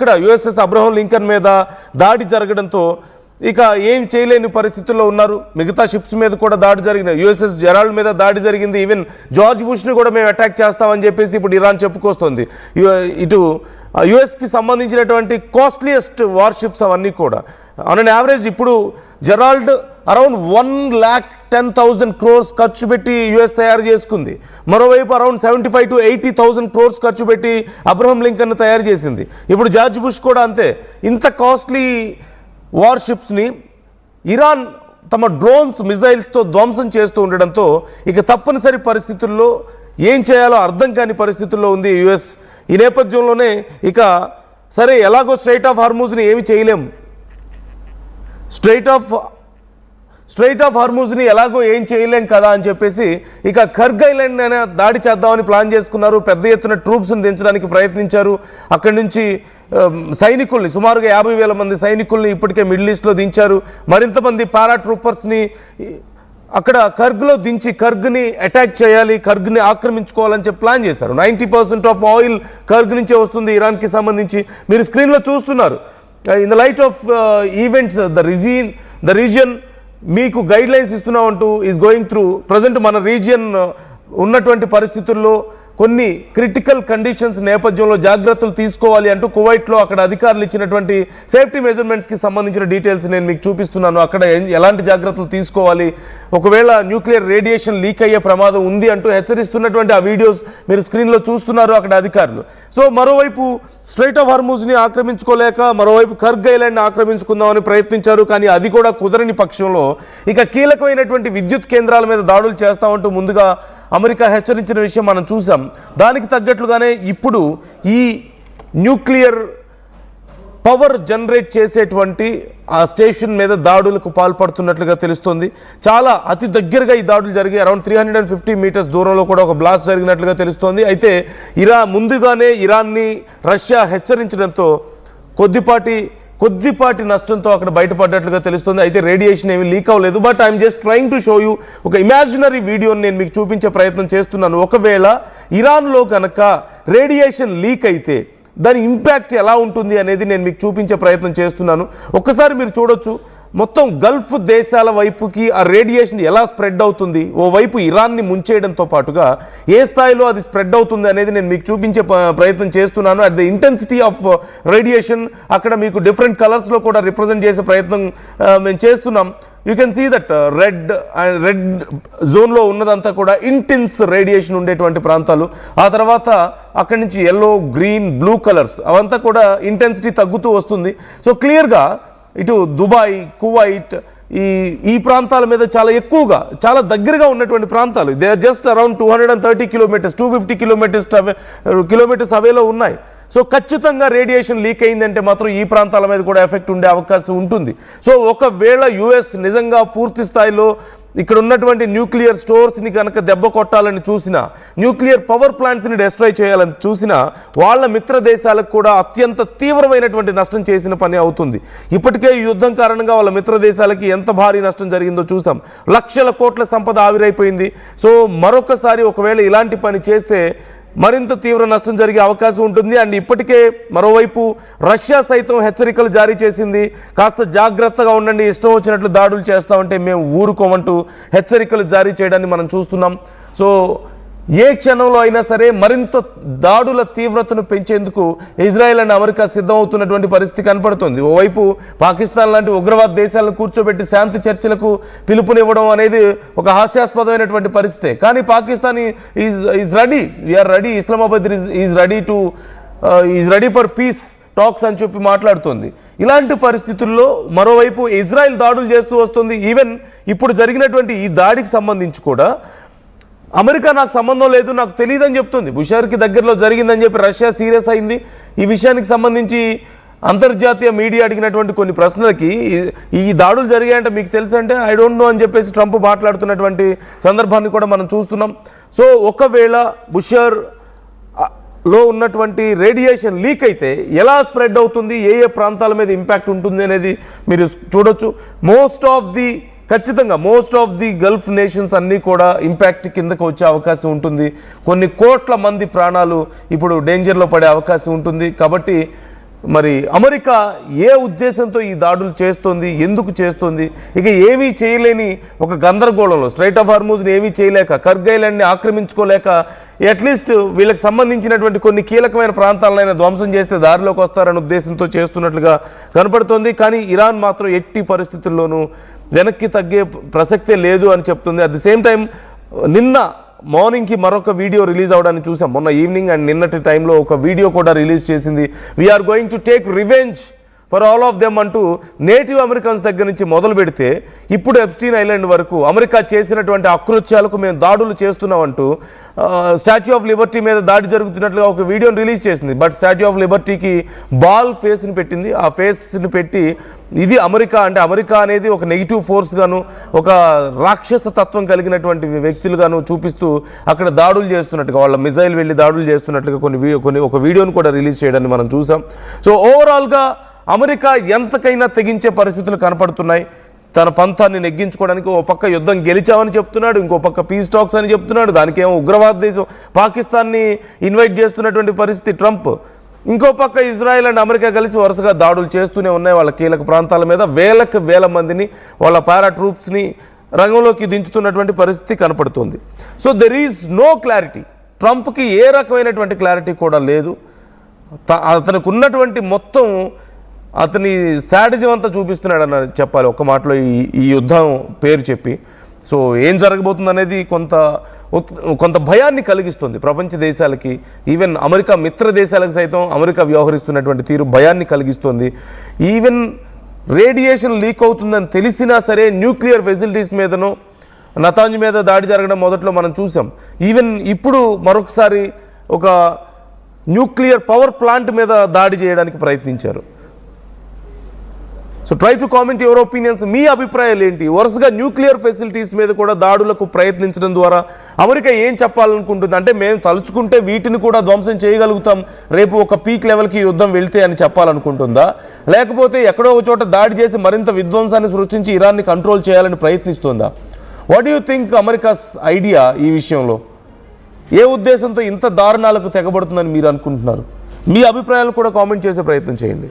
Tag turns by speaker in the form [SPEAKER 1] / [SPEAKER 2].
[SPEAKER 1] అక్కడ USS Abraham Lincoln మీద దాడి జరగడంతో ఇక ఏం చేయలేని పరిస్థితుల్లో ఉన్నారు. మిగతా షిప్స్ మీద కూడా దాడి జరిగిన, యుఎస్ఎస్ జెరాల్డ్ మీద దాడి జరిగింది. ఈవెన్ జార్జ్ బుష్ని కూడా మేము అటాక్ చేస్తామని చెప్పేసి ఇప్పుడు ఇరాన్ చెప్పుకొస్తుంది. ఇటు యుఎస్కి సంబంధించినటువంటి కాస్ట్లీయెస్ట్ వార్షిప్స్ అవన్నీ కూడా ఆన్ అన్ యావరేజ్ ఇప్పుడు జెరాల్డ్ అరౌండ్ 1,10,000 crores ఖర్చు పెట్టి యుఎస్ తయారు చేసుకుంది. మరోవైపు అరౌండ్ 75,000 to 80,000 crores ఖర్చు పెట్టి అబ్రహం లింకన్ తయారు చేసింది. ఇప్పుడు జార్జ్ బుష్ కూడా అంతే. ఇంత కాస్ట్లీ వార్షిప్స్ని ఇరాన్ తమ డ్రోన్స్ మిజైల్స్తో ధ్వంసం చేస్తూ ఉండడంతో ఇక తప్పనిసరి పరిస్థితుల్లో ఏం చేయాలో అర్థం కాని పరిస్థితుల్లో ఉంది యుఎస్. ఈ నేపథ్యంలోనే ఇక సరే ఎలాగో స్ట్రైట్ ఆఫ్ హార్మూజ్ని ఏమి చేయలేం, స్ట్రైట్ ఆఫ్ హార్మూజ్ని ఎలాగో ఏం చేయలేం కదా అని చెప్పేసి ఇక కర్గ్ ఐలాండ్ అయినా దాడి చేద్దామని ప్లాన్ చేసుకున్నారు. పెద్ద ఎత్తున ట్రూప్స్ని దించడానికి ప్రయత్నించారు. అక్కడి నుంచి సైనికుల్ని సుమారుగా 50,000 మంది సైనికుల్ని ఇప్పటికే మిడిల్ ఈస్ట్లో దించారు. మరింత మంది పారాట్రూపర్స్ని అక్కడ కర్గ్లో దించి కర్గ్ని అటాక్ చేయాలి, కర్గ్ని ఆక్రమించుకోవాలని చెప్పి ప్లాన్ చేశారు. 90% ఆఫ్ ఆయిల్ కర్గ్ నుంచే వస్తుంది ఇరాన్కి సంబంధించి. మీరు స్క్రీన్లో చూస్తున్నారు. In the light of events the region మీకు గైడ్ లైన్స్ ఇస్తున్నామంటూ ఈజ్ గోయింగ్ త్రూ. ప్రజెంట్ మన రీజియన్ ఉన్నటువంటి పరిస్థితుల్లో కొన్ని క్రిటికల్ కండిషన్స్ నేపథ్యంలో జాగ్రత్తలు తీసుకోవాలి అంటూ కువైట్లో అక్కడ అధికారులు ఇచ్చినటువంటి సేఫ్టీ మెజర్మెంట్స్కి సంబంధించిన డీటెయిల్స్ నేను మీకు చూపిస్తున్నాను. అక్కడ ఎలాంటి జాగ్రత్తలు తీసుకోవాలి, ఒకవేళ న్యూక్లియర్ రేడియేషన్ లీక్ అయ్యే ప్రమాదం ఉంది అంటూ హెచ్చరిస్తున్నటువంటి ఆ వీడియోస్ మీరు స్క్రీన్లో చూస్తున్నారు అక్కడ అధికారులు. సో మరోవైపు స్ట్రైట్ ఆఫ్ హార్మూజ్ని ఆక్రమించుకోలేక మరోవైపు కర్గ్ ఐలాండ్ని ఆక్రమించుకుందామని ప్రయత్నించారు. కానీ అది కూడా కుదరని పక్షంలో ఇక కీలకమైనటువంటి విద్యుత్ కేంద్రాల మీద దాడులు చేస్తామంటూ ముందుగా అమెరికా హెచ్చరించిన విషయం మనం చూసాం. దానికి తగ్గట్లుగానే ఇప్పుడు ఈ న్యూక్లియర్ పవర్ జనరేట్ చేసేటువంటి ఆ స్టేషన్ మీద దాడులకు పాల్పడుతున్నట్లుగా తెలుస్తోంది. చాలా అతి దగ్గరగా ఈ దాడులు జరిగి అరౌండ్ 350 meters దూరంలో కూడా ఒక బ్లాస్ట్ జరిగినట్లుగా తెలుస్తోంది. అయితే ముందుగానే ఇరాన్ని రష్యా హెచ్చరించడంతో కొద్దిపాటి నష్టంతో అక్కడ బయటపడ్డట్లుగా తెలుస్తుంది. అయితే రేడియేషన్ ఏమీ లీక్ అవ్వలేదు. But I'm just trying to show you ఒక ఇమాజినరీ వీడియోని నేను మీకు చూపించే ప్రయత్నం చేస్తున్నాను. ఒకవేళ ఇరాన్లో కనుక రేడియేషన్ లీక్ అయితే దాని ఇంపాక్ట్ ఎలా ఉంటుంది అనేది నేను మీకు చూపించే ప్రయత్నం చేస్తున్నాను. ఒక్కసారి మీరు చూడొచ్చు మొత్తం గల్ఫ్ దేశాల వైపుకి ఆ రేడియేషన్ ఎలా స్ప్రెడ్ అవుతుంది. ఓవైపు ఇరాన్ని ముంచేయడంతో పాటుగా ఏ స్థాయిలో అది స్ప్రెడ్ అవుతుంది అనేది నేను మీకు చూపించే ప్రయత్నం చేస్తున్నాను. At the intensity of radiation అక్కడ మీకు డిఫరెంట్ కలర్స్లో కూడా రిప్రజెంట్ చేసే ప్రయత్నం మేము చేస్తున్నాం. You can see that red జోన్లో ఉన్నదంతా కూడా ఇంటెన్స్ రేడియేషన్ ఉండేటువంటి ప్రాంతాలు. ఆ తర్వాత అక్కడి నుంచి ఎల్లో, గ్రీన్, బ్లూ కలర్స్ అవంతా కూడా ఇంటెన్సిటీ తగ్గుతూ వస్తుంది. సో క్లియర్గా ఇటు దుబాయ్, కువైట్ ఈ ప్రాంతాల మీద చాలా దగ్గరగా ఉన్నటువంటి ప్రాంతాలు. They are just around 230 kilometers 250 kilometers అవేలో ఉన్నాయి. సో ఖచ్చితంగా రేడియేషన్ లీక్ అయిందంటే మాత్రం ఈ ప్రాంతాల మీద కూడా ఎఫెక్ట్ ఉండే అవకాశం ఉంటుంది. సో ఒకవేళ యుఎస్ నిజంగా పూర్తి స్థాయిలో ఇక్కడ ఉన్నటువంటి న్యూక్లియర్ స్టోర్స్ని కనుక దెబ్బ కొట్టాలని చూసినా, న్యూక్లియర్ పవర్ ప్లాంట్స్ని డిస్ట్రాయ్ చేయాలని చూసినా వాళ్ళ మిత్ర దేశాలకు కూడా అత్యంత తీవ్రమైనటువంటి నష్టం చేసిన పని అవుతుంది. ఇప్పటికే ఈ యుద్ధం కారణంగా వాళ్ళ మిత్ర దేశాలకి ఎంత భారీ నష్టం జరిగిందో చూసాం. లక్షల కోట్ల సంపద ఆవిరైపోయింది. సో మరొకసారి ఒకవేళ ఇలాంటి పని చేస్తే మరింత తీవ్ర నష్టం జరిగే అవకాశం ఉంటుంది. అండ్ ఇప్పటికే మరోవైపు రష్యా సైతం హెచ్చరికలు జారీ చేసింది. కాస్త జాగ్రత్తగా ఉండండి, ఇష్టం వచ్చినట్లు దాడులు చేస్తామంటే మేము ఊరుకోమంటూ హెచ్చరికలు జారీ చేయడాన్ని మనం చూస్తున్నాం. సో ఏ క్షణంలో అయినా సరే మరింత దాడుల తీవ్రతను పెంచేందుకు ఇజ్రాయెల్ అండ్ అమెరికా సిద్ధమవుతున్నటువంటి పరిస్థితి కనపడుతుంది. ఓవైపు పాకిస్తాన్ లాంటి ఉగ్రవాద దేశాలను కూర్చోబెట్టి శాంతి చర్చలకు పిలుపునివ్వడం అనేది ఒక హాస్యాస్పదమైనటువంటి పరిస్థితే. కానీ Pakistan is ready, we are ready, Islamabad is ready for peace talks అని చెప్పి మాట్లాడుతుంది. ఇలాంటి పరిస్థితుల్లో మరోవైపు ఇజ్రాయెల్ దాడులు చేస్తూ వస్తుంది. ఈవెన్ ఇప్పుడు జరిగినటువంటి ఈ దాడికి సంబంధించి కూడా అమెరికా నాకు సంబంధం లేదు, నాకు తెలియదని చెప్తుంది. బుషర్కి దగ్గరలో జరిగిందని చెప్పి రష్యా సీరియస్ అయింది. ఈ విషయానికి సంబంధించి అంతర్జాతీయ మీడియా అడిగినటువంటి కొన్ని ప్రశ్నలకి ఈ దాడులు జరిగాయంటే మీకు తెలుసు అంటే ఐ డోంట్ నో అని చెప్పేసి ట్రంప్ మాట్లాడుతున్నటువంటి సందర్భాన్ని కూడా మనం చూస్తున్నాం. సో ఒకవేళ బుషర్ లో ఉన్నటువంటి రేడియేషన్ లీక్ అయితే ఎలా స్ప్రెడ్ అవుతుంది, ఏ ప్రాంతాల మీద ఇంపాక్ట్ ఉంటుంది అనేది మీరు చూడొచ్చు. ఖచ్చితంగా most of the Gulf nations అన్నీ కూడా ఇంపాక్ట్ కిందకు వచ్చే అవకాశం ఉంటుంది. కొన్ని కోట్ల మంది ప్రాణాలు ఇప్పుడు డేంజర్లో పడే అవకాశం ఉంటుంది. కాబట్టి మరి అమెరికా ఏ ఉద్దేశంతో ఈ దాడులు చేస్తోంది, ఎందుకు చేస్తోంది? ఇక ఏమీ చేయలేని ఒక గందరగోళంలో, స్ట్రైట్ ఆఫ్ హార్మూజ్ని ఏమీ చేయలేక, కర్గ్ ఐలాండ్ని ఆక్రమించుకోలేక, అట్లీస్ట్ వీళ్ళకి సంబంధించినటువంటి కొన్ని కీలకమైన ప్రాంతాలైనా ధ్వంసం చేస్తే దారిలోకి వస్తారనే ఉద్దేశంతో చేస్తున్నట్లుగా కనపడుతోంది. కానీ ఇరాన్ మాత్రం ఎట్టి పరిస్థితుల్లోనూ వెనక్కి తగ్గే ప్రసక్తే లేదు అని చెప్తుంది. అట్ ది సేమ్ టైం నిన్న మార్నింగ్కి మరొక వీడియో రిలీజ్ అవడాన్ని చూసాం. మొన్న ఈవినింగ్ అండ్ నిన్నటి టైంలో ఒక వీడియో కూడా రిలీజ్ చేసింది. We are going to take revenge for all of them అంటూ నేటివ్ అమెరికన్స్ దగ్గర నుంచి మొదలు పెడితే ఇప్పుడు ఎప్స్టీన్ ఐలాండ్ వరకు అమెరికా చేసినటువంటి అకృత్యాలకు మేము దాడులు చేస్తున్నామంటూ స్టాచ్యూ ఆఫ్ లిబర్టీ మీద దాడి జరుగుతున్నట్లుగా ఒక వీడియోని రిలీజ్ చేసింది. బట్ స్టాచ్యూ ఆఫ్ లిబర్టీకి బాల్ ఫేస్ని పెట్టింది. ఆ ఫేస్ని పెట్టి ఇది అమెరికా అంటే, అమెరికా అనేది ఒక నెగిటివ్ ఫోర్స్ గాను, ఒక రాక్షస తత్వం కలిగినటువంటి వ్యక్తులుగాను చూపిస్తూ అక్కడ దాడులు చేస్తున్నట్టుగా, వాళ్ళ మిజైల్ వెళ్ళి దాడులు చేస్తున్నట్లుగా ఒక వీడియోని కూడా రిలీజ్ చేయడాన్ని మనం చూసాం. సో ఓవరాల్గా అమెరికా ఎంతకైనా తెగించే పరిస్థితులు కనపడుతున్నాయి. తన పంతాన్ని నెగ్గించుకోవడానికి ఓ పక్క యుద్ధం గెలిచామని చెప్తున్నాడు, ఇంకో పక్క పీస్ టాక్స్ అని చెప్తున్నాడు, దానికేమో ఉగ్రవాద దేశం పాకిస్తాన్ని ఇన్వైట్ చేస్తున్నటువంటి పరిస్థితి ట్రంప్, ఇంకో పక్క ఇజ్రాయెల్ అండ్ అమెరికా కలిసి వరుసగా దాడులు చేస్తూనే ఉన్నాయి వాళ్ళ కీలక ప్రాంతాల మీద. వేల మందిని, వాళ్ళ పారా ట్రూప్స్ని రంగంలోకి దించుతున్నటువంటి పరిస్థితి కనపడుతుంది. So there is no clarity. ట్రంప్కి ఏ రకమైనటువంటి క్లారిటీ కూడా లేదు. అతనికి ఉన్నటువంటి మొత్తం అతని శాడిజం అంతా చూపిస్తున్నాడని చెప్పాలి ఒక మాటలో ఈ యుద్ధం పేరు చెప్పి. సో ఏం జరగబోతుంది అనేది కొంత భయాన్ని కలిగిస్తుంది ప్రపంచ దేశాలకి, ఈవెన్ అమెరికా మిత్ర దేశాలకు సైతం అమెరికా వ్యవహరిస్తున్నటువంటి తీరు భయాన్ని కలిగిస్తుంది. ఈవెన్ రేడియేషన్ లీక్ అవుతుందని తెలిసినా సరే న్యూక్లియర్ ఫెసిలిటీస్ మీదనో, నతాంజ్ మీద దాడి జరగడం మొదట్లో మనం చూసాం. ఈవెన్ ఇప్పుడు మరొకసారి ఒక న్యూక్లియర్ పవర్ ప్లాంట్ మీద దాడి చేయడానికి ప్రయత్నించారు. So try to comment your opinions. మీ అభిప్రాయాలు ఏంటి? వరుసగా న్యూక్లియర్ ఫెసిలిటీస్ మీద కూడా దాడులకు ప్రయత్నించడం ద్వారా అమెరికా ఏం చెప్పాలనుకుంటుంది? అంటే మేము తలుచుకుంటే వీటిని కూడా ధ్వంసం చేయగలుగుతాం, రేపు ఒక పీక్ లెవెల్కి యుద్ధం వెళ్తే అని చెప్పాలనుకుంటుందా? లేకపోతే ఎక్కడో ఒక చోట దాడి చేసి మరింత విధ్వంసాన్ని సృష్టించి ఇరాన్ని కంట్రోల్ చేయాలని ప్రయత్నిస్తుందా? What do you think America's idea ఈ విషయంలో? ఏ ఉద్దేశంతో ఇంత దారుణాలకు తెగబడుతుందని మీరు అనుకుంటున్నారు? మీ అభిప్రాయాలు కూడా కామెంట్ చేసే ప్రయత్నం చేయండి.